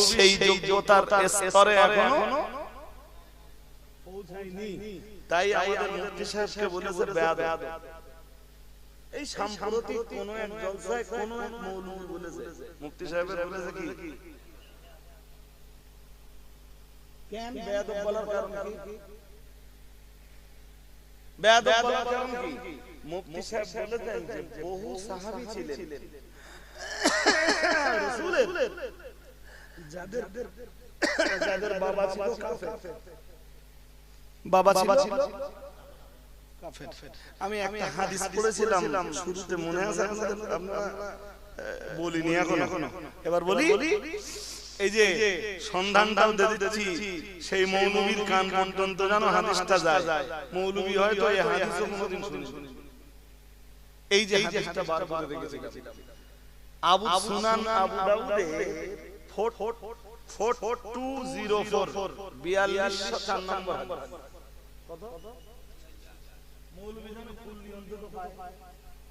সেই যোগ্যতার স্তরে এখনো পৌঁছায়নি। তাই আমাদের মুফতি সাহেবকে বলেছে বেয়াদব। এই সাম্প্রতিক কোন এক জলসায় কোন এক মৌলবি বলেছে, মুফতি সাহেবের বলেছে কি কেন বেয়াদব বলার কারণ কি? বেয়াদব বলার কারণ কি? মুফতি সাহেব বলেছেন যে বহু সাহাবী ছিলেন রাসূলের, যাদের বাবা ছিল কাফের, বাবা ছিল কাফের। আমি একটা হাদিস পড়েছিলাম শুরুতে, মনে আছে আপনাদের? আপনারা বলিনি এখনো, এবার বলি। এই যে সন্ধানটাও দিয়ে দিচ্ছি, সেই মৌলবীর কান পর্যন্ত যেন হাদিসটা যায়। মৌলবী হয়তো এই হাদিসও কোনোদিন শুনেনি। এই যে হাদিসটা বার করে রেখেছিলাম, আবু সুনান আবু দাউদে 4204 4204 নম্বর হাদিস। কত? মৌলবী জানে কুল্লি অন্তত পায়,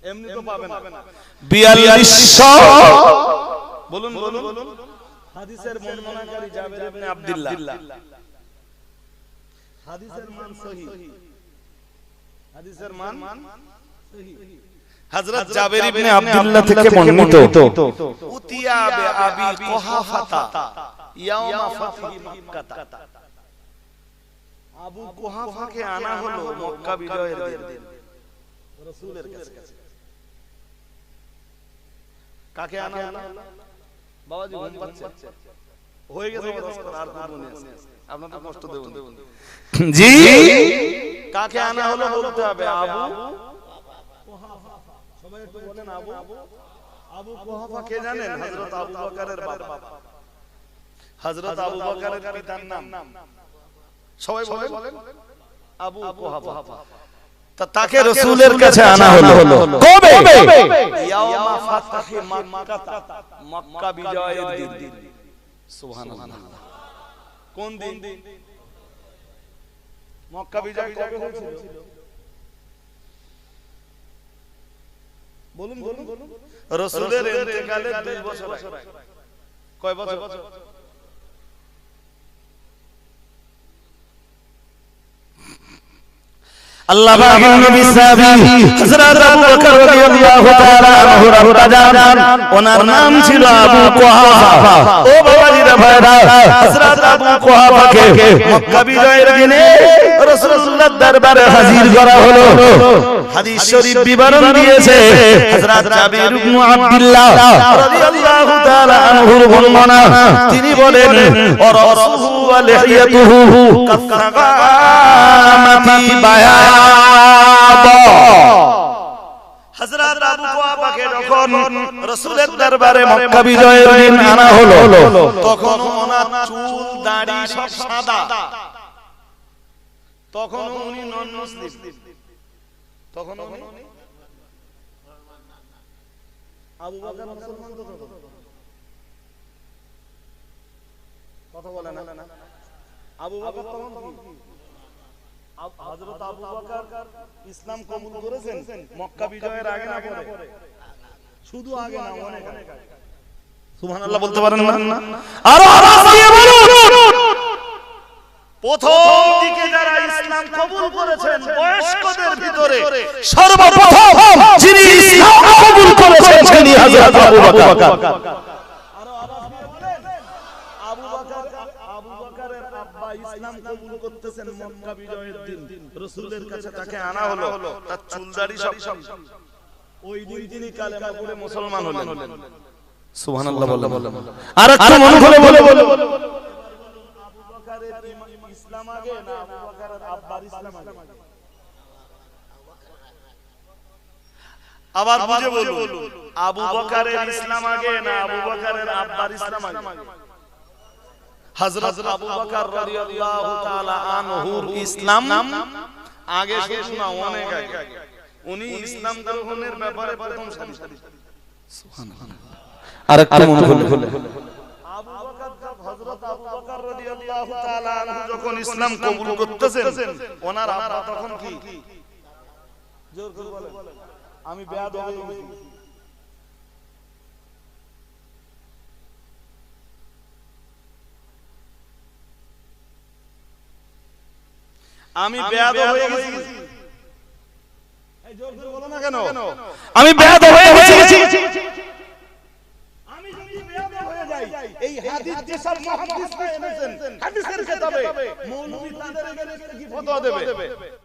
এমনি তো পাবে না। 4200 বলুন বলুন বলুন। হাদিসের বর্ণনাকারী জাবের ইবনে আব্দুল্লাহ, হাদিসের মান সহিহ, হাদিসের মান সহিহ। হযরত জাবের ইবনে আব্দুল্লাহ থেকে বর্ণিত, উতিয়া বে আবি কুহাফাতা ইয়াউমা ফাতহি মক্কা, আবু কুহাফাকে আনা হলো মক্কা বিজয়ের দিন রাসূলের কাছে। কাকে আনা হলো? বাবাজি ঘুম পাচ্ছে, হয়ে গেছে আর করব না, আপনারা তো কষ্ট দেবেন জি। কাকে আনা হলো বলতে হবে, আবু কুহাফা। সবাই একটু বলেন আবু কুহাফা কে জানেন? হযরত আবু বকরের বাবা, হযরত আবু বকরের পিতার নাম সবাই বলেন আবু কুহাফা। তাকে রাসূলের কাছে আনা হলো কবে? ইয়াউমা ফাতহি মক্কা, মক্কা বিজয়ের দিন। সুবহানাল্লাহ। কোন দিন? মক্কা বিজয় কবে হয়েছিল? বলুন বলুন। রাসূলের ইন্তেকালের 2 বছর আগে। কয় বছর? আল্লাহ পাকের নবী সাহাবী হযরত আবু বকর রাদিয়াল্লাহু তাআলা আনহু রাজান, ওনার নাম ছিল আবু কুহাফা। ও বাবাজিরা ভাইরা, হযরত আবু কুহাফাকে মক্কা বিজয়ের দিনে রাসূলুল্লাহর দরবারে হাজির করা হলো। হাদিস শরীফ বিবরণ দিয়েছে হযরত জাবির ইবনে আব্দুল্লাহ রাদিয়াল্লাহু তাআলা আনহুর বর্ণনা। তিনি বলেন, ও রাসূলু ওয়া লিহিয়াতুহু কাসাগামাতি বায়া। হযরত আবু কুহাফাকে যখন রাসূলের দরবারে মক্কা বিজয়ের দিন আনা হলো, তখন ওনার চুল দাড়ি সব সাদা, তখন উনি নন মুসলিম, তখন উনি আবু বকর মুসলমান তো কথা বলে না। আবু বকর তখন কি? হযরত আবু বকর ইসলাম কবুল করেছেন মক্কা বিজয়ের আগে না পরে? শুধু আগে না, অনেক আগে। সুবহানাল্লাহ বলতে পারেন না? আরো আওয়াজ দিয়ে বলুন। প্রথম দিকে যারা ইসলাম কবুল করেছেন বয়স্কদের ভিতরে সর্বপ্রথম যিনি ইসলাম কবুল করেছেন তিনি হযরত আবু বকর। আরো আওয়াজ দিয়ে বলেন, আবু বকরের আব্বা ইসলাম কবুল করতেছেন মক্কা বিজয়ের দিন, রাসূলের কাছে তাকে আনা হলো। তার চুলদাড়ি সব ওই দিন তিনি কালেমা পড়ে মুসলমান হলেন। সুবহানাল্লাহ বলেন। আর একটু মন খুলে বলে আবু বকরের ইসলাম আগে না আবু বকরের আব্বার ইসলাম আগে? আবার বুঝে বলুন, আবু বকরের ইসলাম আগে না আবু বকরের আব্বার ইসলাম আগে? হযরত আবু বকর রাদিয়াল্লাহু তাআলা আনহুর ইসলাম আগে, শুধু না অনেক আগে। উনি ইসলাম গ্রহণের ব্যাপারে প্রথম সারি। সুবহানাল্লাহ। আরেকটু মন খুলে আবু বকর, হযরত আবু বকর রাদিয়াল্লাহু তাআলা আনহু যখন ইসলাম কবুল করতেছেন, ওনার আব্বা তখন কি? জোর করে বলেন, আমি বেয়াদব হয়ে গেছি। আমি বেয়াদব হয়ে গেছি। এই জোর করে বলো না কেন? আমি বেয়াদব হয়ে গেছি। আমি যদি বেয়াদব হয়ে যাই, এই হাদিস যেসব মুহাদ্দিসরা এনেছেন হাদিসের কিতাবে, মৌলভী তাদের এগেইনস্টে কি ফতোয়া দেবে?